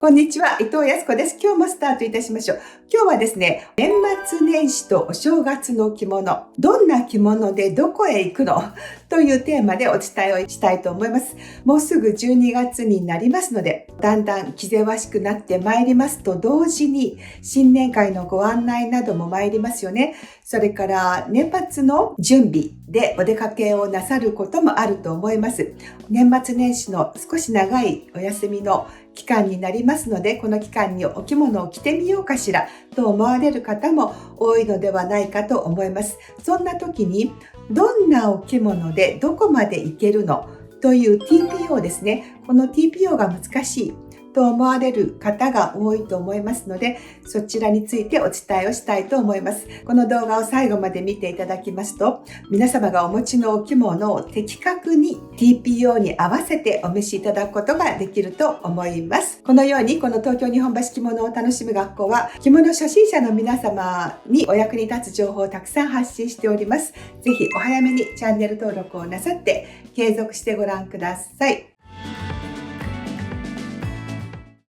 こんにちは、伊藤康子です。今日もスタートいたしましょう。今日はですね、年末年始とお正月の着物、どんな着物でどこへ行くのというテーマでお伝えをしたいと思います。もうすぐ12月になりますので、だんだん気ぜわしくなってまいりますと同時に、新年会のご案内なども参りますよね。それから年末の準備でお出かけをなさることもあると思います。年末年始の少し長いお休みの期間になりますので、この期間にお着物を着てみようかしらと思われる方も多いのではないかと思います。そんな時にどんなお着物でどこまで行けるのという TPO ですね。この TPO が難しいと思われる方が多いと思いますので、そちらについてお伝えをしたいと思います。この動画を最後まで見ていただきますと、皆様がお持ちのお着物を的確に TPO に合わせてお召しいただくことができると思います。このように、この東京日本橋着物を楽しむ学校は、着物初心者の皆様にお役に立つ情報をたくさん発信しております。ぜひお早めにチャンネル登録をなさって、継続してご覧ください。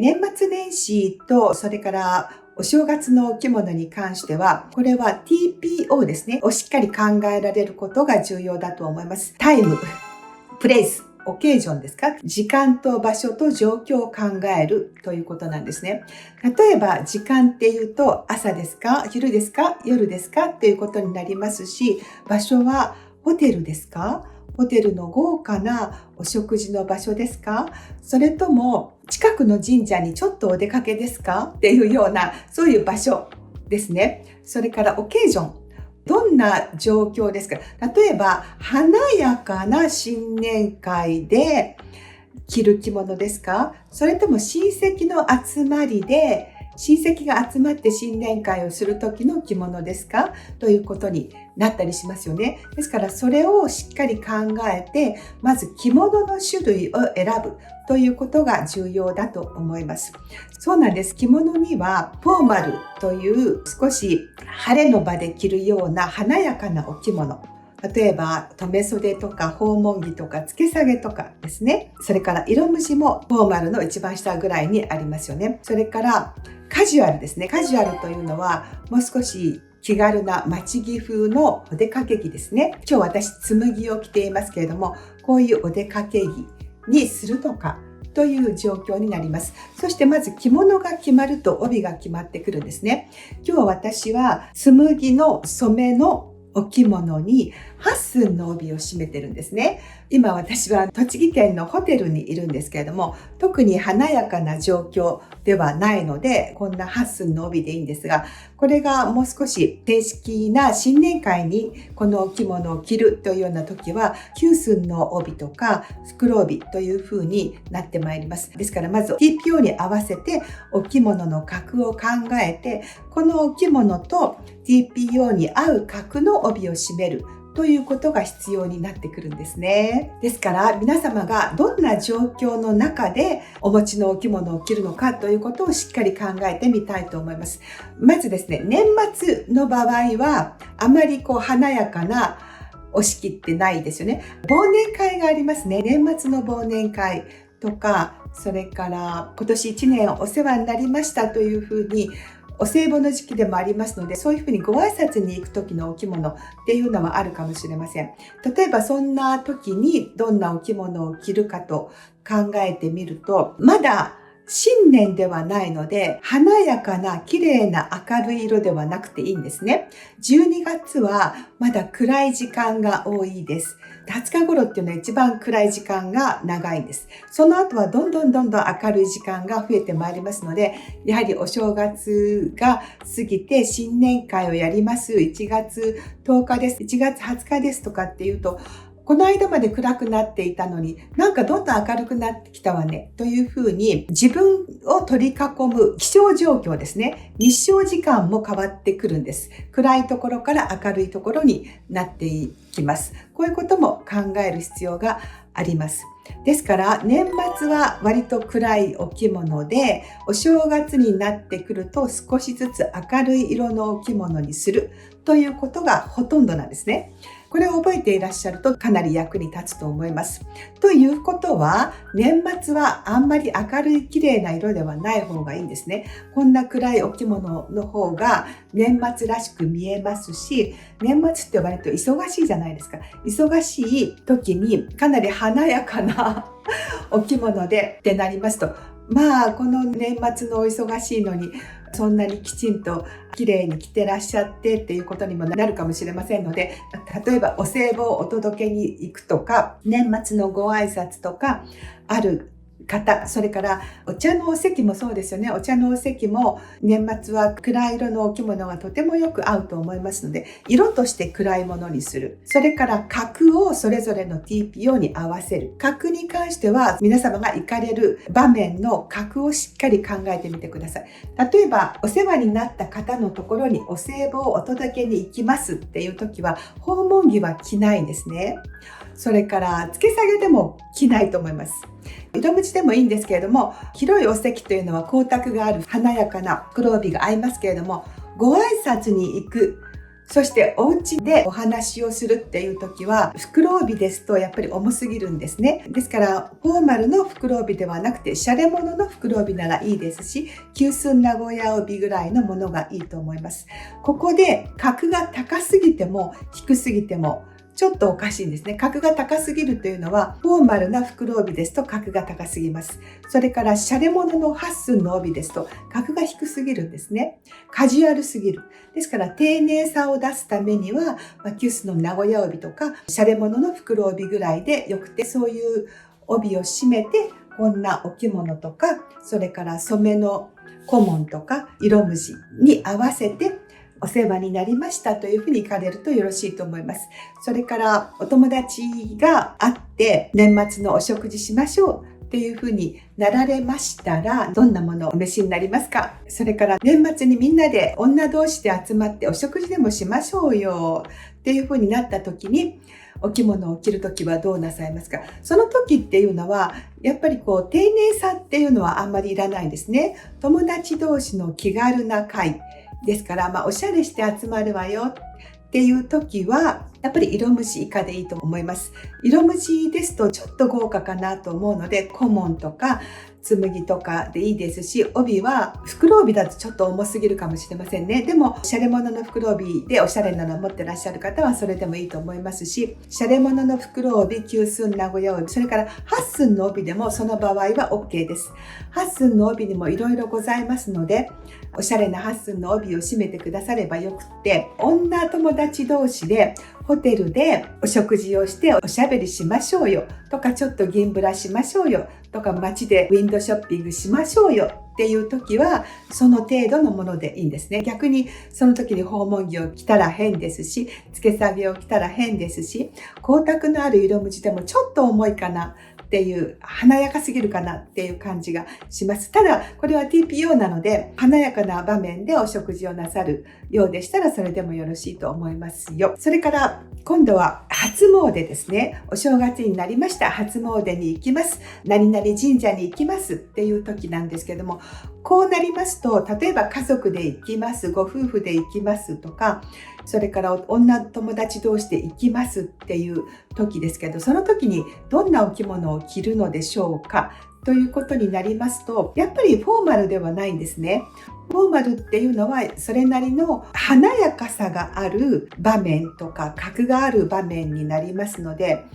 年末年始と、それからお正月のお着物に関しては、これは TPO ですね、をしっかり考えられることが重要だと思います。タイム、プレイス、オケージョンですか？時間と場所と状況を考えるということなんですね。例えば、時間っていうと、朝ですか？昼ですか？夜ですか？っていうことになりますし、場所はホテルですか？ホテルの豪華なお食事の場所ですか？それとも近くの神社にちょっとお出かけですか？っていうような、そういう場所ですね。それからオケージョン。どんな状況ですか？例えば、華やかな新年会で着る着物ですか？それとも親戚の集まりで、親戚が集まって新年会をする時の着物ですか？ということになったりしますよね。ですからそれをしっかり考えて、まず着物の種類を選ぶということが重要だと思います。そうなんです。着物にはフォーマルという少し晴れの場で着るような華やかなお着物。例えば留袖とか訪問着とか付け下げとかですね。それから色無地もフォーマルの一番下ぐらいにありますよね。それからカジュアルですね。カジュアルというのはもう少し気軽な町着風のお出かけ着ですね。今日私紬を着ていますけれども、こういうお出かけ着にするとかという状況になります。そしてまず着物が決まると帯が決まってくるんですね。今日私は紬の染めのお着物に8寸の帯を締めてるんですね。今私は栃木県のホテルにいるんですけれども、特に華やかな状況ではないので、こんな8寸の帯でいいんですが、これがもう少し正式な新年会にこのお着物を着るというような時は、9寸の帯とか袋帯という風になってまいります。ですからまず TPO に合わせてお着物の格を考えて、このお着物と TPO に合う格の帯を締めるということが必要になってくるんですね。ですから皆様がどんな状況の中でお持ちのお着物を着るのかということをしっかり考えてみたいと思います。まずですね、年末の場合はあまり華やかなお式ってないですよね。忘年会がありますね。年末の忘年会とか、それから今年1年お世話になりましたというふうにお歳暮の時期でもありますので、そういうふうにご挨拶に行く時のお着物っていうのはあるかもしれません。例えばそんな時にどんなお着物を着るかと考えてみると、まだ新年ではないので、華やかな綺麗な明るい色ではなくていいんですね。12月はまだ暗い時間が多いです。20日頃っていうのは一番暗い時間が長いんです。その後はどんどん明るい時間が増えてまいりますので、やはりお正月が過ぎて新年会をやります。1月10日です。1月20日ですとかっていうと、この間まで暗くなっていたのに、なんかどんどん明るくなってきたわねというふうに自分を取り囲む気象状況ですね。日照時間も変わってくるんです。暗いところから明るいところになっていきます。こういうことも考える必要があります。ですから年末は割と暗いお着物で、お正月になってくると少しずつ明るい色のお着物にするということがほとんどなんですね。これを覚えていらっしゃるとかなり役に立つと思います。ということは、年末はあんまり明るい綺麗な色ではない方がいいんですね。こんな暗いお着物の方が年末らしく見えますし、年末って割と忙しいじゃないですか。忙しい時にかなり華やかなお着物でってなりますと、この年末のお忙しいのにそんなにきちんと綺麗に着てらっしゃってっていうことにもなるかもしれませんので、例えばお歳暮をお届けに行くとか、年末のご挨拶とかある方、それからお茶のお席もそうですよね。お茶のお席も年末は暗い色のお着物がとてもよく合うと思いますので、色として暗いものにする。それから格をそれぞれの TPO に合わせる。格に関しては皆様が行かれる場面の格をしっかり考えてみてください。例えばお世話になった方のところにお歳暮をお届けに行きますっていう時は訪問着は着ないんですね。それから付け下げでも着ないと思います。色縁でもいいんですけれども、広いお席というのは光沢がある華やかな黒帯が合いますけれども、ご挨拶に行く、そしてお家でお話をするっていう時は袋帯ですとやっぱり重すぎるんですね。ですからフォーマルの袋帯ではなくてシャレ物の袋帯ならいいですし、九寸名古屋帯ぐらいのものがいいと思います。ここで格が高すぎても低すぎてもちょっとおかしいんですね。格が高すぎるというのは、フォーマルな袋帯ですと格が高すぎます。それから、シャレ物の8寸の帯ですと格が低すぎるんですね。カジュアルすぎる。ですから、丁寧さを出すためには、9寸の名古屋帯とか、シャレ物の袋帯ぐらいでよくて、そういう帯を締めて、こんなお着物とか、それから染めの小紋とか、色無地に合わせて、お世話になりましたというふうに行かれるとよろしいと思います。それからお友達が会って年末のお食事しましょうっていうふうになられましたら、どんなものをお召しになりますか？それから年末にみんなで女同士で集まってお食事でもしましょうよっていうふうになった時に、お着物を着るときはどうなさいますか？その時っていうのはやっぱり丁寧さっていうのはあんまりいらないんですね。友達同士の気軽な会ですから、おしゃれして集まるわよっていう時はやっぱり色無地以下でいいと思います。色無地ですとちょっと豪華かなと思うので、小紋とか紬とかでいいですし、帯は袋帯だとちょっと重すぎるかもしれませんね。でもシャレ物の袋帯でおしゃれなのを持ってらっしゃる方はそれでもいいと思いますし、シャレ物の袋帯、9寸名古屋帯、それから8寸の帯でもその場合は OK です。8寸の帯にもいろいろございますので、おしゃれな8寸の帯を締めてくださればよくって、女友達同士でホテルでお食事をしておしゃべりしましょうよとか、ちょっと銀ブラしましょうよとか、街でウィンドショッピングしましょうよっていう時はその程度のものでいいんですね。逆にその時に訪問着を着たら変ですし、付け下げを着たら変ですし、光沢のある色無地でもちょっと重いかなっていう、華やかすぎるかなっていう感じがします。ただこれは TPO なので、華やかな場面でお食事をなさるようでしたらそれでもよろしいと思いますよ。それから今度は初詣ですね。お正月になりました。初詣に行きます。何々神社に行きますっていう時なんですけども、こうなりますと、例えば家族で行きます、ご夫婦で行きますとか、それから女友達同士で行きますっていう時ですけど、その時にどんなお着物を着るのでしょうかということになりますと、やっぱりフォーマルではないんですね。フォーマルっていうのはそれなりの華やかさがある場面とか格がある場面になりますので、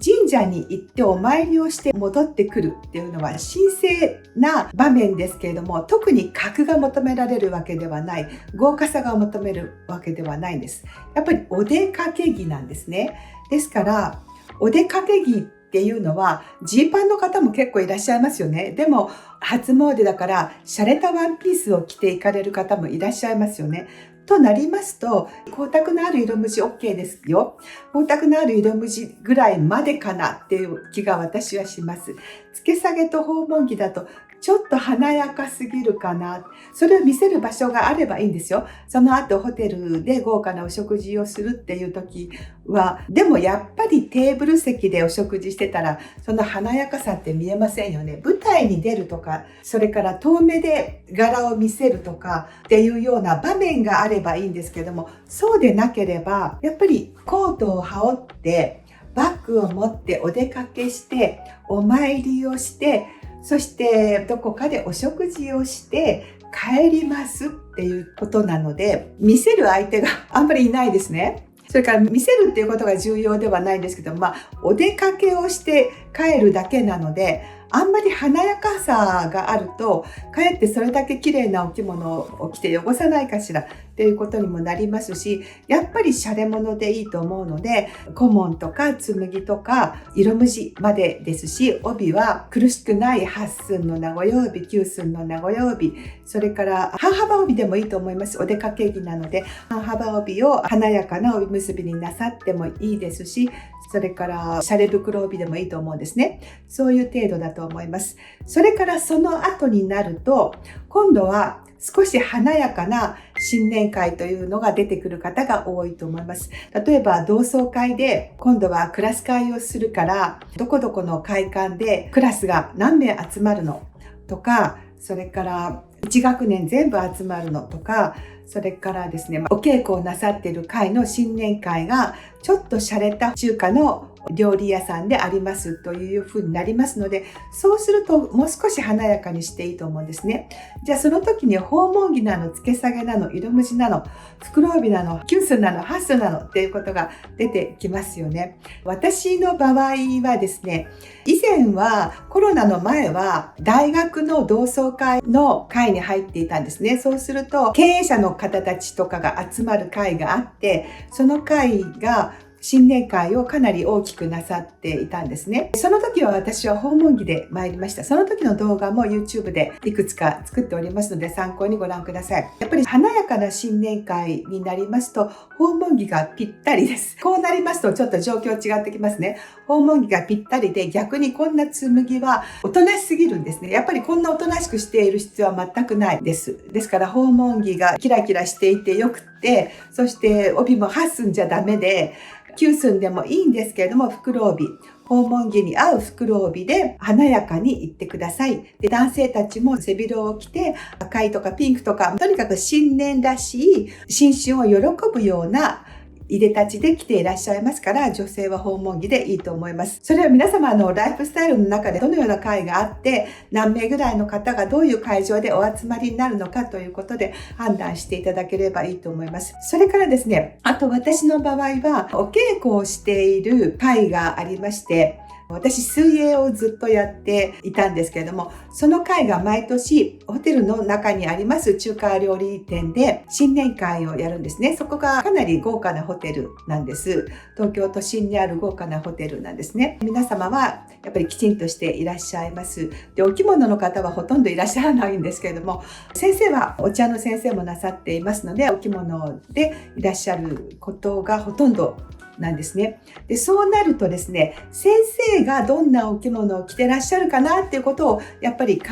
神社に行ってお参りをして戻ってくるっていうのは神聖な場面ですけれども、特に格が求められるわけではない、豪華さが求めるわけではないんです。やっぱりお出かけ着なんですね。ですからお出かけ着っていうのはジーパンの方も結構いらっしゃいますよね。でも初詣だから洒落たワンピースを着て行かれる方もいらっしゃいますよね。となりますと、光沢のある色無地 OK ですよ。光沢のある色無地ぐらいまでかなっていう気が私はします。付け下げと訪問着だとちょっと華やかすぎるかな。それを見せる場所があればいいんですよ。その後ホテルで豪華なお食事をするっていう時は、でもやっぱりテーブル席でお食事してたら、その華やかさって見えませんよね。舞台に出るとか、それから遠目で柄を見せるとかっていうような場面があればいいんですけども、そうでなければ、やっぱりコートを羽織って、バッグを持ってお出かけして、お参りをして、そしてどこかでお食事をして帰りますっていうことなので、見せる相手があんまりいないですね。それから見せるっていうことが重要ではないんですけど、お出かけをして帰るだけなので、あんまり華やかさがあると、かえってそれだけ綺麗なお着物を着て汚さないかしらっていうことにもなりますし、やっぱりシャレ物でいいと思うので、小紋とか紬とか色無地までですし、帯は苦しくない8寸の名古屋帯、9寸の名古屋帯、それから半幅帯でもいいと思います。お出かけ着なので、半幅帯を華やかな帯結びになさってもいいですし、それからシャレ袋帯でもいいと思うんですね。そういう程度だと思います。それからその後になると、今度は少し華やかな新年会というのが出てくる方が多いと思います。例えば同窓会で今度はクラス会をするから、どこどこの会館でクラスが何名集まるのとか、それから1学年全部集まるのとか、それからですね、お稽古をなさっている会の新年会がちょっと洒落た中華の料理屋さんでありますというふうになりますので、そうするともう少し華やかにしていいと思うんですね。じゃあその時に訪問着なの、付け下げなの、色無地なの、袋帯なの、9寸なの、8寸なのっていうことが出てきますよね。私の場合はですね、以前はコロナの前は大学の同窓会の会に入っていたんですね。そうすると経営者の方たちとかが集まる会があって、その会が新年会をかなり大きくなさっていたんですね。その時は私は訪問着で参りました。その時の動画も YouTube でいくつか作っておりますので参考にご覧ください。やっぱり華やかな新年会になりますと訪問着がぴったりです。こうなりますとちょっと状況違ってきますね。訪問着がぴったりで、逆にこんな紬はおとなしすぎるんですね。やっぱりこんなおとなしくしている必要は全くないです。ですから訪問着がキラキラしていてよくって、そして帯も8寸じゃダメで、9寸でもいいんですけれども、袋帯、訪問着に合う袋帯で華やかに行ってください。で、男性たちも背広を着て、赤いとかピンクとか、とにかく新年らしい、新春を喜ぶようないでたちで来ていらっしゃいますから、女性は訪問着でいいと思います。それは皆様のライフスタイルの中でどのような会があって、何名ぐらいの方がどういう会場でお集まりになるのかということで判断していただければいいと思います。それからですね、あと私の場合はお稽古をしている会がありまして、私水泳をずっとやっていたんですけれども、その会が毎年ホテルの中にあります中華料理店で新年会をやるんですね。そこがかなり豪華なホテルなんです。東京都心にある豪華なホテルなんですね。皆様はやっぱりきちんとしていらっしゃいます。で、お着物の方はほとんどいらっしゃらないんですけれども、先生はお茶の先生もなさっていますので、お着物でいらっしゃることがほとんどなんですね。で、そうなるとですね、先生がどんなお着物を着てらっしゃるかなっていうことをやっぱり考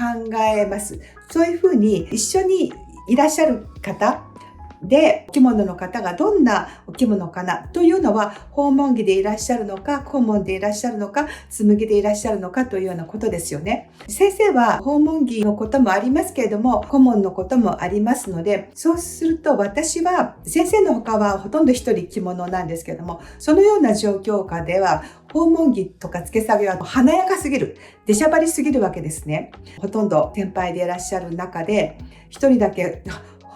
えます。そういうふうに一緒にいらっしゃる方で、お着物の方がどんなお着物かなというのは、訪問着でいらっしゃるのか、小紋でいらっしゃるのか、紬でいらっしゃるのかというようなことですよね。先生は訪問着のこともありますけれども、小紋のこともありますので、そうすると私は、先生の他はほとんど一人着物なんですけれども、そのような状況下では、訪問着とか付け下げは華やかすぎる、出しゃばりすぎるわけですね。ほとんど先輩でいらっしゃる中で、一人だけ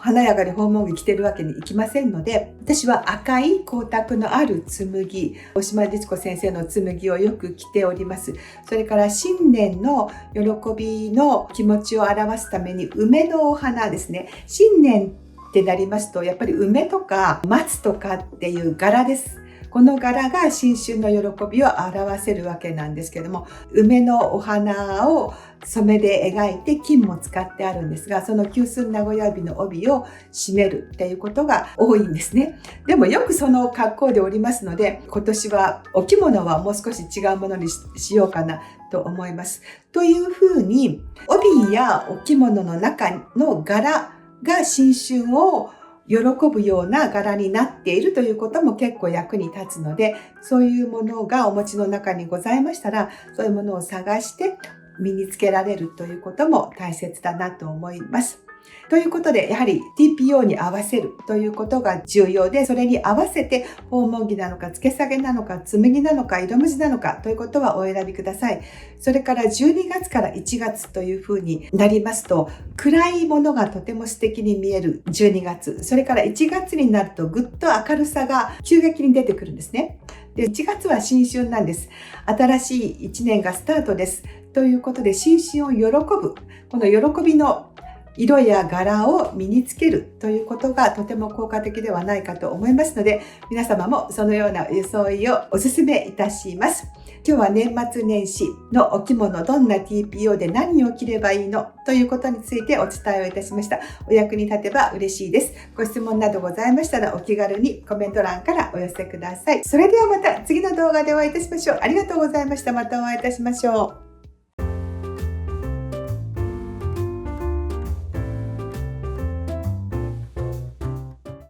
華やかに訪問着着てるわけにいきませんので、私は赤い光沢のある紬、大島律子先生の紬をよく着ております。それから新年の喜びの気持ちを表すために梅のお花ですね。新年ってなりますと、やっぱり梅とか松とかっていう柄です。この柄が新春の喜びを表せるわけなんですけども、梅のお花を染めで描いて金も使ってあるんですが、その九寸名古屋帯の帯を締めるっていうことが多いんですね。でもよくその格好でおりますので、今年はお着物はもう少し違うものに しようかなと思います。というふうに、帯やお着物の中の柄が新春を喜ぶような柄になっているということも結構役に立つので、そういうものがお持ちの中にございましたら、そういうものを探して身につけられるということも大切だなと思います。ということで、やはり TPO に合わせるということが重要で、それに合わせて訪問着なのか、付け下げなのか、紬なのか、色無地なのかということはお選びください。それから12月から1月というふうになりますと、暗いものがとても素敵に見える12月、それから1月になるとぐっと明るさが急激に出てくるんですね。で、1月は新春なんです。新しい1年がスタートです。ということで、新春を喜ぶ、この喜びの色や柄を身につけるということがとても効果的ではないかと思いますので、皆様もそのような装いをお勧めいたします。今日は年末年始のお着物、どんな TPO で何を着ればいいのということについてお伝えをいたしました。お役に立てば嬉しいです。ご質問などございましたらお気軽にコメント欄からお寄せください。それではまた次の動画でお会いいたしましょう。ありがとうございました。またお会いいたしましょう。